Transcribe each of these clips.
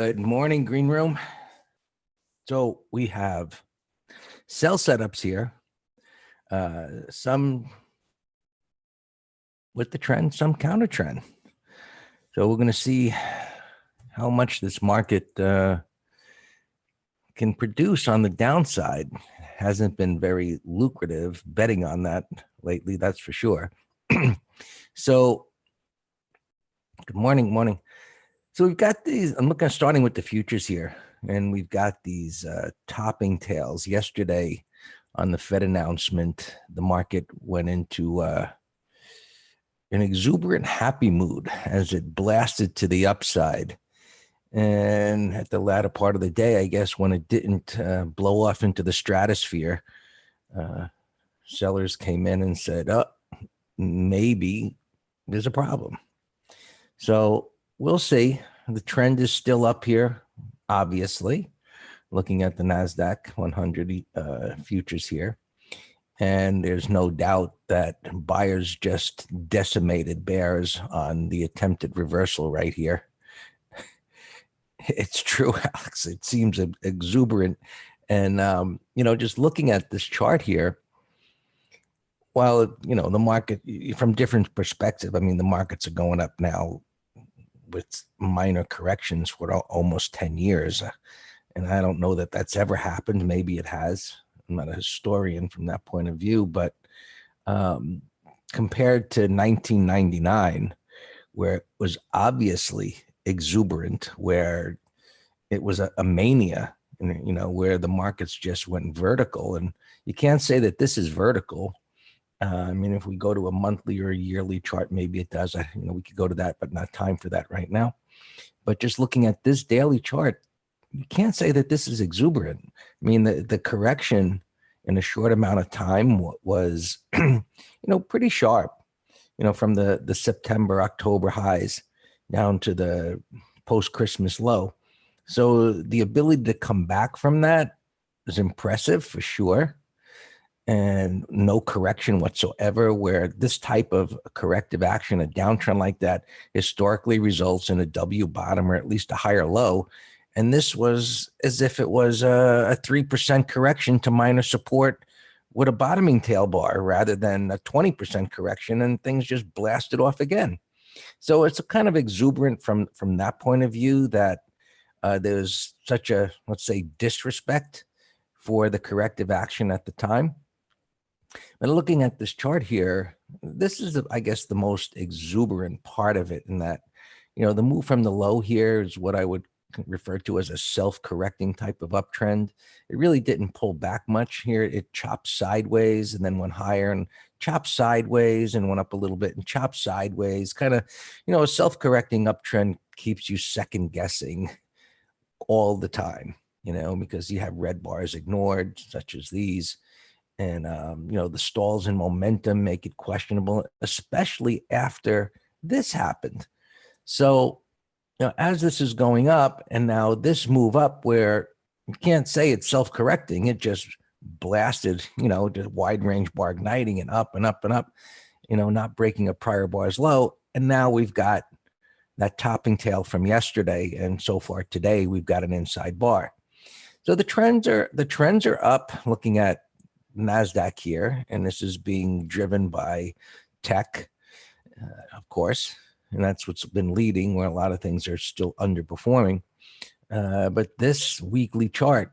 Good morning, Green Room. So we have sell setups here, some with the trend, some counter trend. So we're going to see how much this market can produce on the downside. Hasn't been very lucrative betting on that lately, that's for sure. So good morning. So we've got these, I'm looking at starting with the futures here, and we've got these topping tails. Yesterday on the Fed announcement, the market went into an exuberant happy mood as it blasted to the upside. And at the latter part of the day, I guess when it didn't blow off into the stratosphere, sellers came in and said, oh, maybe there's a problem. So we'll see. The trend is still up here, obviously, looking at the NASDAQ 100 futures here. And there's no doubt that buyers just decimated bears on the attempted reversal right here. It's true, Alex. It seems exuberant. And, just looking at this chart here, while, the market, from different perspectives, I mean, the markets are going up now with minor corrections for almost 10 years. And I don't know that that's ever happened. Maybe it has. I'm not a historian from that point of view, but compared to 1999, where it was obviously exuberant, where it was a mania, where the markets just went vertical. And you can't say that this is vertical. I mean, if we go to a monthly or a yearly chart, maybe it does. We could go to that, but not time for that right now. But just looking at this daily chart, you can't say that this is exuberant. I mean, the correction in a short amount of time was, pretty sharp, from the September, October highs down to the post-Christmas low. So the ability to come back from that is impressive for sure. And no correction whatsoever, where this type of corrective action, a downtrend like that, historically results in a W bottom or at least a higher low. And this was as if it was a 3% correction to minor support with a bottoming tail bar rather than a 20% correction, and things just blasted off again. So it's a kind of exuberant from that point of view, that there's such a, let's say, disrespect for the corrective action at the time. And looking at this chart here, this is, I guess, the most exuberant part of it, in that, the move from the low here is what I would refer to as a self-correcting type of uptrend. It really didn't pull back much here. It chopped sideways and then went higher, and chopped sideways and went up a little bit and chopped sideways. Kind of, a self-correcting uptrend keeps you second guessing all the time, because you have red bars ignored, such as these. And, the stalls in momentum make it questionable, especially after this happened. So, as this is going up, and now this move up where you can't say it's self-correcting, it just blasted, just wide range bar igniting and up and up and up, not breaking a prior bar's low. And now we've got that topping tail from yesterday. And so far today, we've got an inside bar. So the trends are up, looking at NASDAQ here, and this is being driven by tech, of course, and that's what's been leading, where a lot of things are still underperforming. But this weekly chart,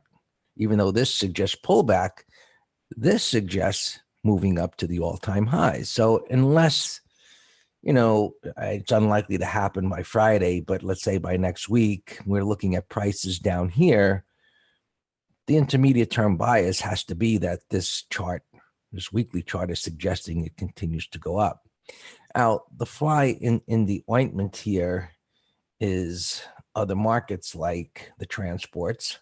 even though this suggests pullback, this suggests moving up to the all-time highs. So unless, it's unlikely to happen by Friday, but let's say by next week, we're looking at prices down here, the intermediate term bias has to be that this weekly chart is suggesting it continues to go up. Now, the fly in the ointment here is other markets like the transports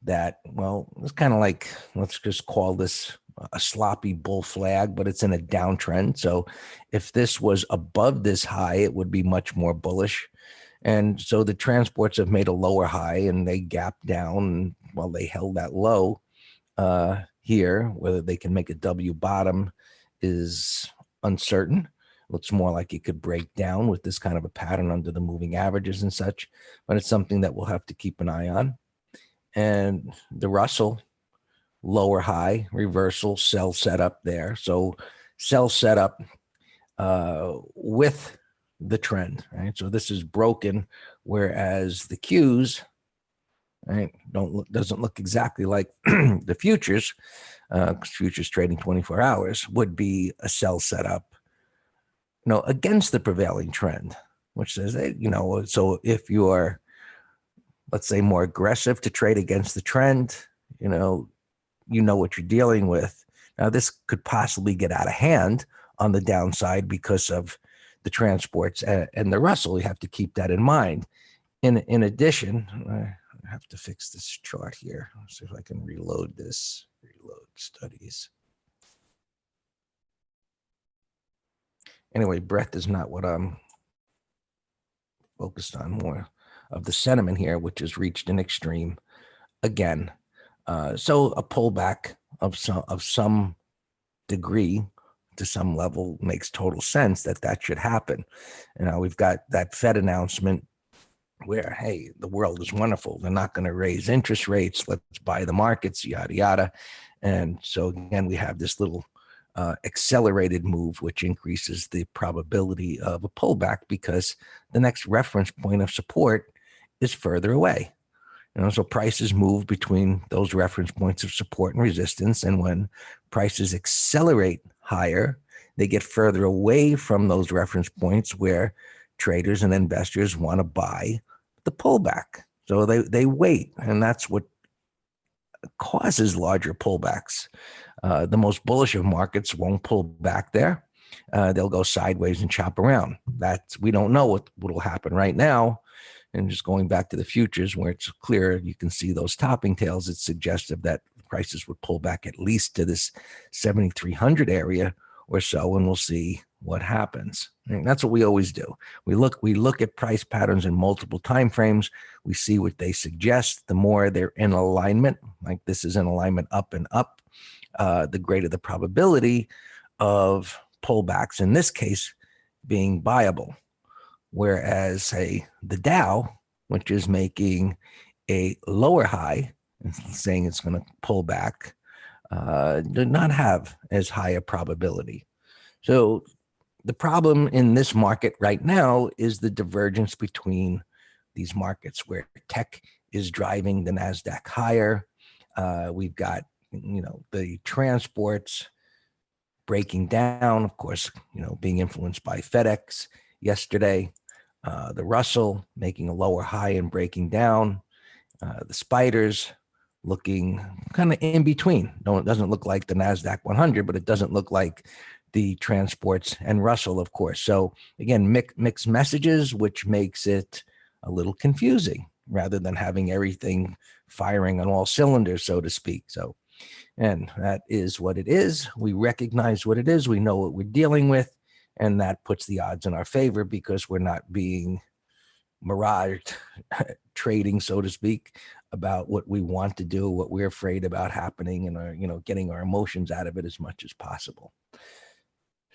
that, well, it's kind of like, let's just call this a sloppy bull flag, but it's in a downtrend. So if this was above this high, it would be much more bullish. And so the transports have made a lower high, and they gapped down while they held that low here. Whether they can make a W bottom is uncertain. Looks more like it could break down with this kind of a pattern under the moving averages and such, but it's something that we'll have to keep an eye on. And the Russell, lower high, reversal, sell setup there. So sell setup with the trend, right? So this is broken, whereas the Qs, right, doesn't look exactly like the futures, because futures trading 24 hours would be a sell setup, against the prevailing trend, which says, hey, so if you are, let's say, more aggressive to trade against the trend, what you're dealing with. Now, this could possibly get out of hand on the downside because of the transports and the Russell. You have to keep that in mind. In addition, I have to fix this chart here. Let's see if I can reload this. Reload studies. Anyway, breadth is not what I'm focused on. More of the sentiment here, which has reached an extreme again. So a pullback of some degree to some level makes total sense that should happen. We've got that Fed announcement where, hey, the world is wonderful. They're not going to raise interest rates. Let's buy the markets, yada, yada. And so again, we have this little accelerated move, which increases the probability of a pullback because the next reference point of support is further away. So prices move between those reference points of support and resistance. And when prices accelerate higher, they get further away from those reference points where traders and investors want to buy the pullback. So they wait, and that's what causes larger pullbacks. The most bullish of markets won't pull back there. They'll go sideways and chop around. We don't know what will happen right now. And just going back to the futures where it's clear, you can see those topping tails. It's suggestive that prices would pull back at least to this 7,300 area or so, and we'll see what happens. And that's what we always do. We look at price patterns in multiple time frames. We see what they suggest. The more they're in alignment, like this is in alignment up and up, the greater the probability of pullbacks, in this case being viable. Whereas, say, the Dow, which is making a lower high, saying it's going to pull back, did not have as high a probability. So the problem in this market right now is the divergence between these markets where tech is driving the NASDAQ higher. We've got, the transports breaking down, of course, being influenced by FedEx yesterday. The Russell making a lower high and breaking down. The spiders looking kind of in between. No, it doesn't look like the NASDAQ 100, but it doesn't look like the transports and Russell, of course. So again, mixed messages, which makes it a little confusing rather than having everything firing on all cylinders, so to speak. So, and that is what it is. We recognize what it is. We know what we're dealing with. And that puts the odds in our favor because we're not being miraged trading, so to speak, about what we want to do, what we're afraid about happening, and getting our emotions out of it as much as possible.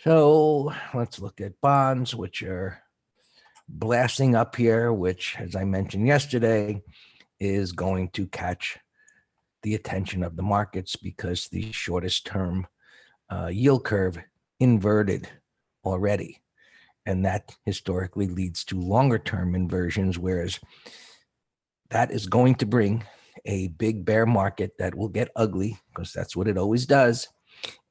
So let's look at bonds, which are blasting up here, which, as I mentioned yesterday, is going to catch the attention of the markets because the shortest term yield curve inverted already. And that historically leads to longer term inversions, whereas that is going to bring a big bear market that will get ugly because that's what it always does.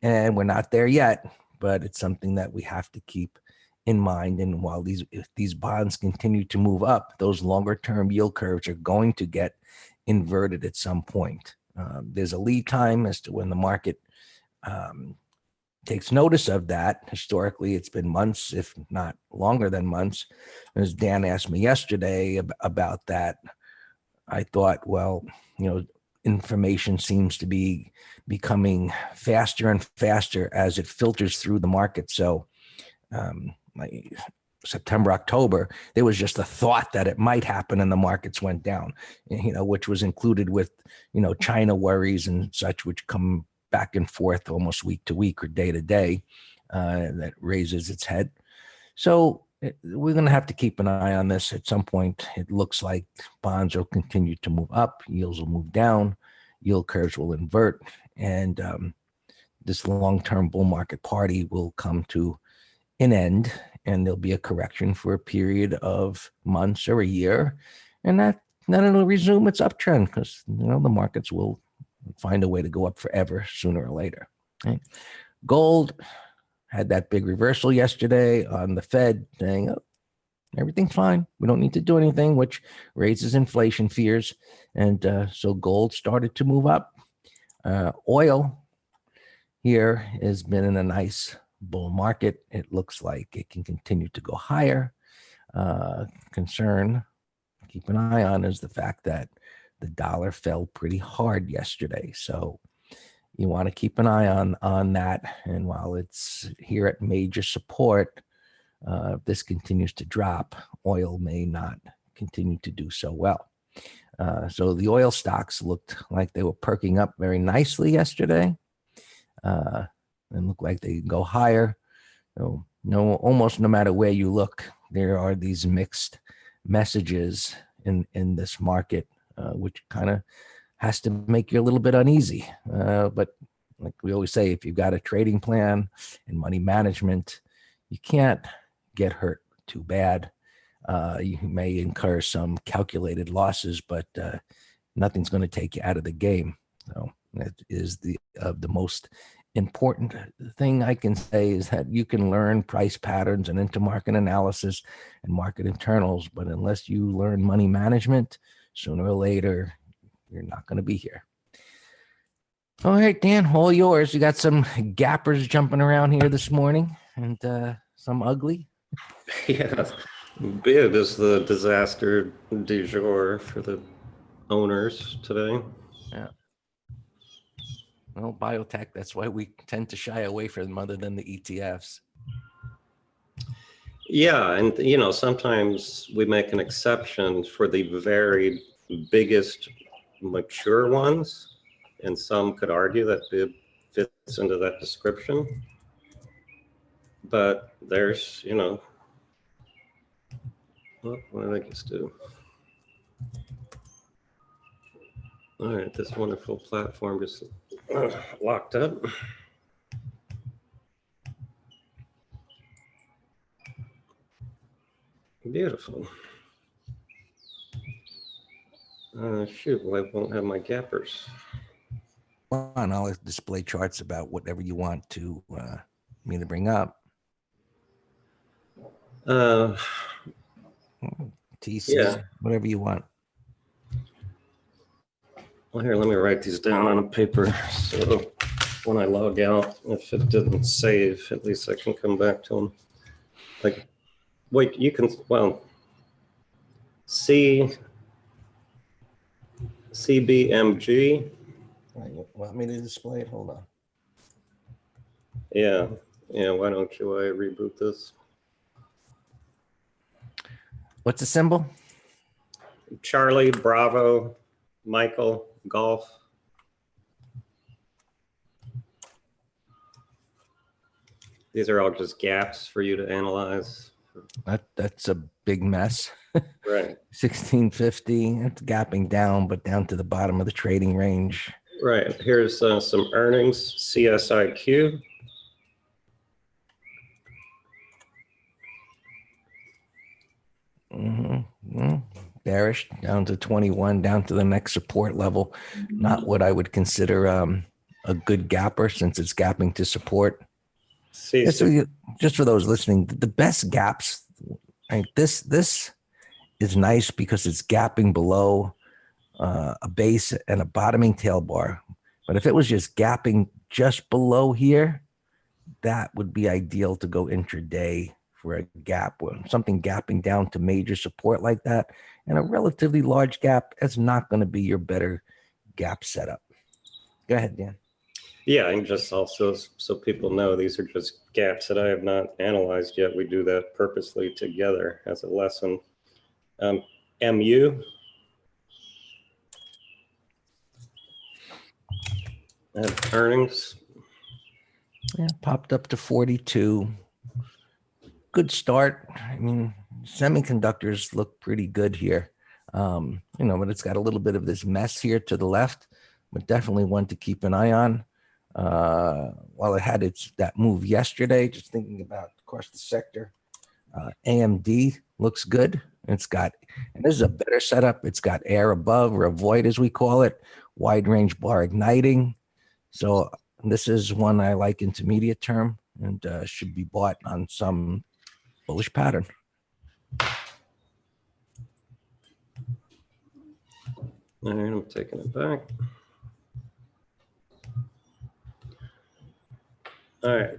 And we're not there yet, but it's something that we have to keep in mind. And while if these bonds continue to move up, those longer term yield curves are going to get inverted at some point. There's a lead time as to when the market takes notice of that. Historically, it's been months, if not longer than months. As Dan asked me yesterday about that, I thought, well, information seems to be becoming faster and faster as it filters through the market. So September, October, there was just a thought that it might happen and the markets went down, which was included with, China worries and such, which come back and forth almost week to week or day to day, that raises its head. So we're going to have to keep an eye on this at some point. It looks like bonds will continue to move up, yields will move down, yield curves will invert, and this long-term bull market party will come to an end, and there'll be a correction for a period of months or a year, and then it'll resume its uptrend because the markets will find a way to go up forever sooner or later. Right? Gold had that big reversal yesterday on the Fed saying, oh, everything's fine. We don't need to do anything, which raises inflation fears. And so gold started to move up. Oil here has been in a nice bull market. It looks like it can continue to go higher. Concern, keep an eye on, is the fact that the dollar fell pretty hard yesterday. So you want to keep an eye on that. And while it's here at major support, if this continues to drop, oil may not continue to do so well. So the oil stocks looked like they were perking up very nicely yesterday, and look like they can go higher. So almost no matter where you look, there are these mixed messages in this market, which kind of has to make you a little bit uneasy. But like we always say, if you've got a trading plan and money management, you can't get hurt too bad. You may incur some calculated losses, but nothing's going to take you out of the game. So that is the most important thing I can say, is that you can learn price patterns and intermarket analysis and market internals, but unless you learn money management, sooner or later, you're not going to be here. All right, Dan, all yours. You got some gappers jumping around here this morning, and some ugly. Yeah, bid is the disaster du jour for the owners today. Yeah. Well, biotech, that's why we tend to shy away from them other than the ETFs. Yeah, and sometimes we make an exception for the very biggest mature ones, and some could argue that bid fits into that description. But there's, what did I just do? All right, this wonderful platform just locked up. Beautiful. Shoot, well, I won't have my gappers. And I'll display charts about whatever you want to me to bring up. TC, yeah. Whatever you want. Well, here, let me write these down on a paper, so when I log out, if it didn't save, at least I can come back to them. Like, wait, you can, well, CBMG. Want me to display it? Hold on. Yeah, why don't you reboot this? What's the symbol? Charlie, Bravo, Michael, Golf. These are all just gaps for you to analyze. That's a big mess. Right. 1650, it's gapping down, but down to the bottom of the trading range. Right. Here's some earnings, CSIQ. Bearish down to 21, down to the next support level. Not what I would consider a good gapper, since it's gapping to support. Just for those listening, the best gaps, like this is nice because it's gapping below a base and a bottoming tail bar. But if it was just gapping just below here, that would be ideal to go intraday for a gap. Something gapping down to major support like that, and a relatively large gap, that's not going to be your better gap setup. Go ahead, Dan. Yeah, and just also so people know, these are just gaps that I have not analyzed yet. We do that purposely together as a lesson. MU. And earnings. Yeah, popped up to 42. good start. I mean, semiconductors look pretty good here. But it's got a little bit of this mess here to the left, but definitely one to keep an eye on. While it had that move yesterday, just thinking about across the sector, AMD looks good. And this is a better setup. It's got air above, or a void as we call it, wide range bar igniting. So this is one I like intermediate term, and should be bought on some bullish pattern. All right, I'm taking it back. All right.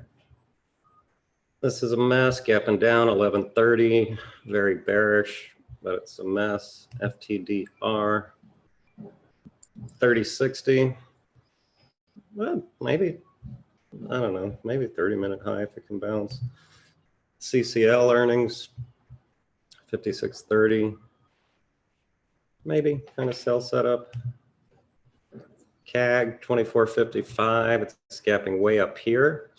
This is a mess, gapping down 1130, very bearish, but it's a mess. FTDR 3060. Well, maybe, I don't know, maybe 30-minute high if it can bounce. CCL earnings 5630. Maybe kind of sell setup. CAG 2455. It's gapping way up here.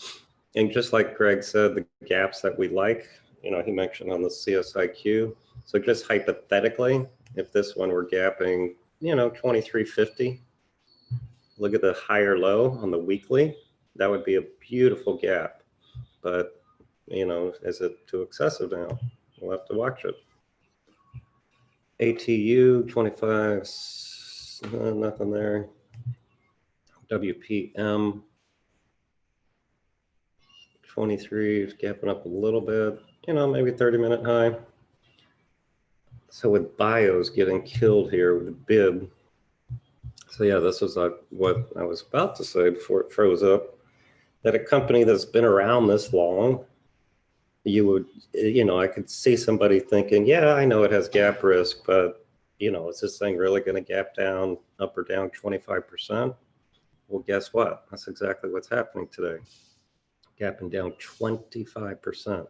And just like Greg said, the gaps that we like, he mentioned on the CSIQ. So just hypothetically, if this one were gapping, 2350, look at the higher low on the weekly, that would be a beautiful gap. But, is it too excessive now? We'll have to watch it. ATU 25, nothing there. WPM 23 is gapping up a little bit, maybe 30-minute high. So with bios getting killed here with a bid. So yeah, this was what I was about to say before it froze up, that a company that's been around this long, you would, I could see somebody thinking, yeah, I know it has gap risk, but, is this thing really going to gap down, up or down 25%? Well, guess what? That's exactly what's happening today. Gapping down 25%.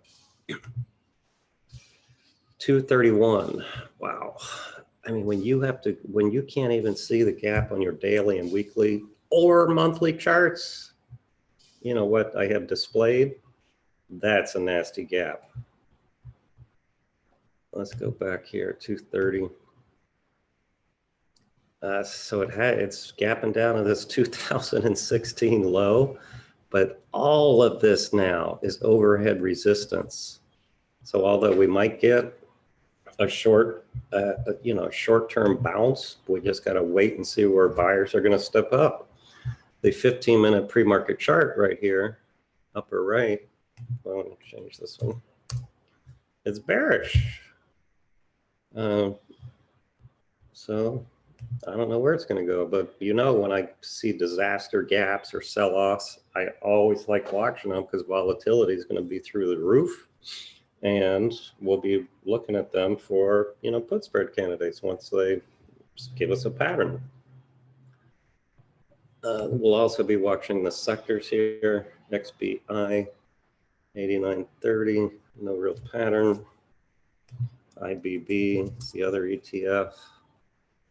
231. Wow. I mean, when you can't even see the gap on your daily and weekly or monthly charts, what I have displayed, that's a nasty gap. Let's go back here, 230. So it's gapping down to this 2016 low, but all of this now is overhead resistance. So although we might get a short-term bounce, we just got to wait and see where buyers are going to step up. The 15-minute pre-market chart right here, upper right. Well, let me change this one. It's bearish. So I don't know where it's going to go, but when I see disaster gaps or sell-offs, I always like watching them because volatility is going to be through the roof, and we'll be looking at them for put spread candidates once they give us a pattern. We'll also be watching the sectors here. XBI 8930, no real pattern. IBB, it's the other ETF.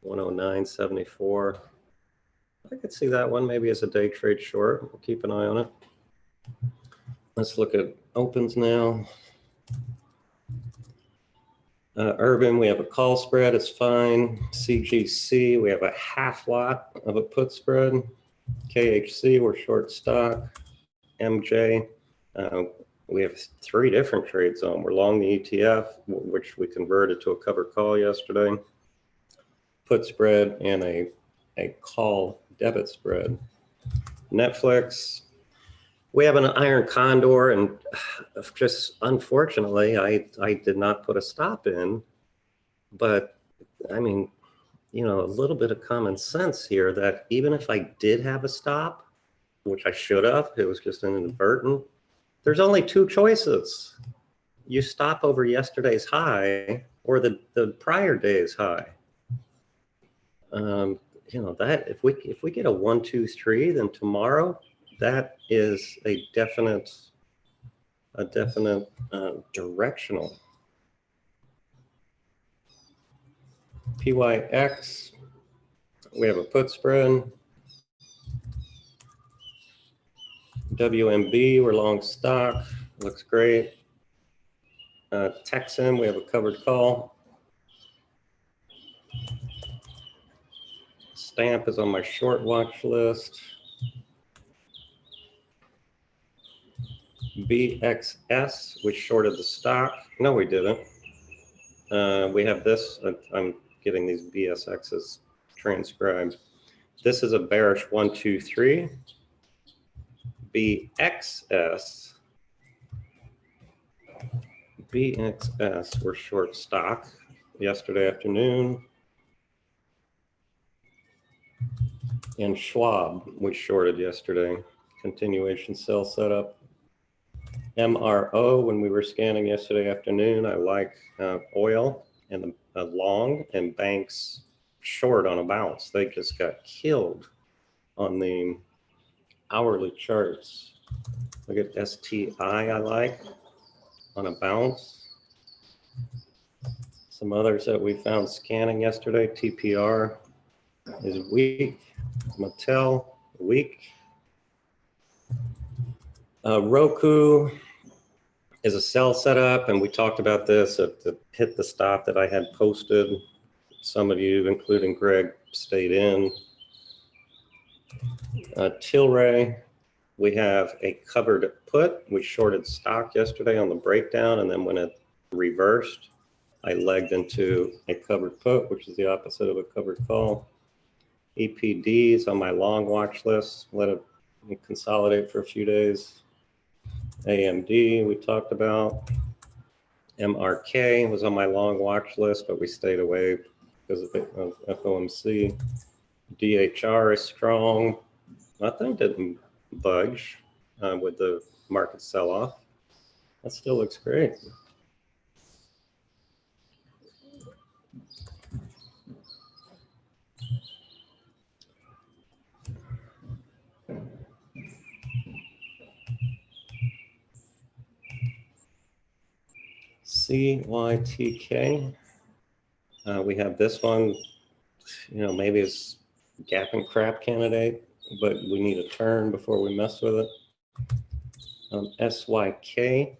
109.74. I could see that one maybe as a day trade short. We'll keep an eye on it. Let's look at opens now. Urban, we have a call spread, it's fine. CGC, we have a half lot of a put spread. KHC, we're short stock. MJ, we have 3 different trades on. We're long the ETF, which we converted to a cover call yesterday. Put spread and a call debit spread. Netflix, we have an iron condor, and just unfortunately, I did not put a stop in. But I mean, a little bit of common sense here that even if I did have a stop, which I should have, it was just an inadvertent, there's only 2 choices. You stop over yesterday's high or the prior day's high. That if we get a 1, 2, 3, then tomorrow, that is a definite directional. PYX, we have a put spread. WMB, we're long stock, looks great. Texan, we have a covered call. Stamp is on my short watch list. BXS, we shorted the stock. No, we didn't. We have this. I'm getting these BSXs transcribed. This is a bearish 1, 2, 3. BXS. BXS, we're short stock yesterday afternoon. And Schwab, we shorted yesterday. Continuation sell setup. MRO, when we were scanning yesterday afternoon, I like oil and the long, and banks short on a bounce. They just got killed on the hourly charts. Look at STI, I like on a bounce. Some others that we found scanning yesterday, TPR is weak, Mattel weak. Roku is a sell setup, and we talked about this to hit the stop that I had posted. Some of you, including Greg, stayed in. Tilray, we have a covered put. We shorted stock yesterday on the breakdown, and then when it reversed, I legged into a covered put, which is the opposite of a covered call. EPD is on my long watch list. Let it consolidate for a few days. AMD, we talked about. MRK was on my long watch list, but we stayed away because of FOMC. DHR is strong. Nothing didn't budge with the market sell-off. That still looks great. CYTK. We have this one, maybe it's gap and crap candidate, but we need a turn before we mess with it. SYK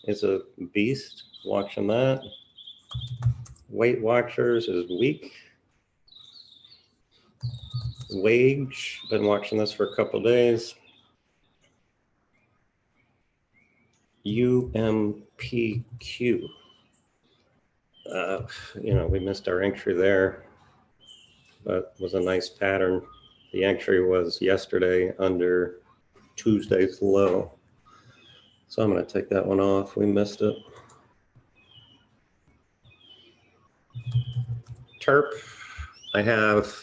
is a beast, watching that. Weight Watchers is weak. Wage, been watching this for a couple days. UMPQ. We missed our entry there, but it was a nice pattern. The entry was yesterday under Tuesday's low. So I'm going to take that one off. We missed it. TERP, I have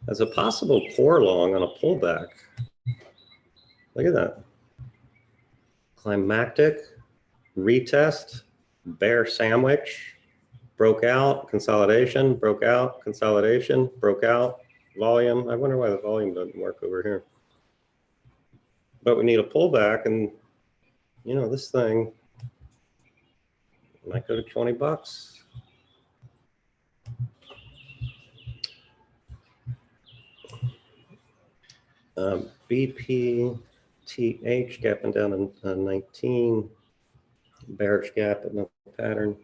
as a possible core long on a pullback. Look at that. Climactic, retest, bear sandwich, broke out, consolidation, broke out, consolidation, broke out, volume. I wonder why the volume doesn't work over here. But we need a pullback, and this thing might go to 20 bucks. BPTH gapping down in 19, bearish gap but no pattern.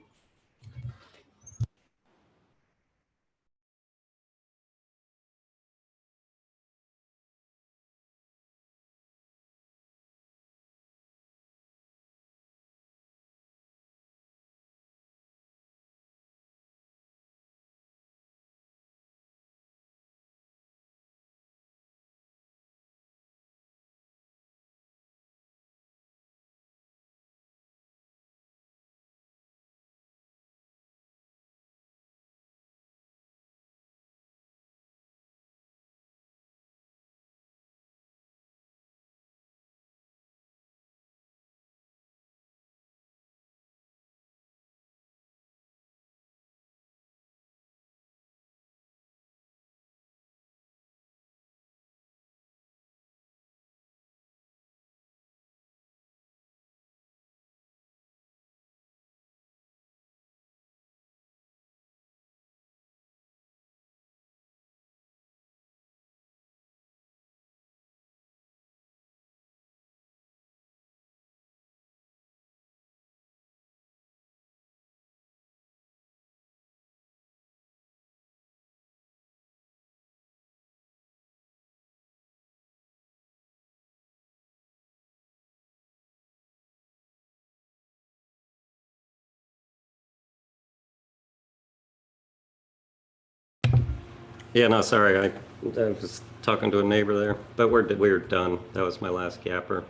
Yeah, no, sorry. I was talking to a neighbor there, but we're done. That was my last gapper.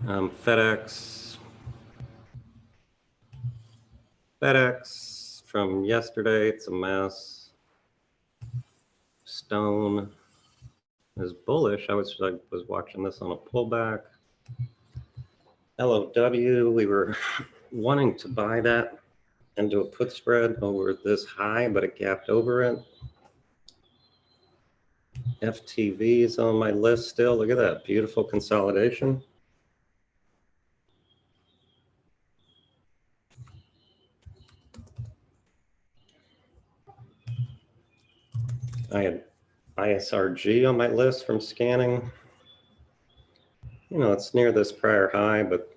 FedEx from yesterday, it's a mess. Stone is bullish. I was watching this on a pullback. LOW, we were wanting to buy that and do a put spread over this high, but it gapped over it. FTV is on my list still. Look at that beautiful consolidation. I had ISRG on my list from scanning. You know, it's near this prior high, but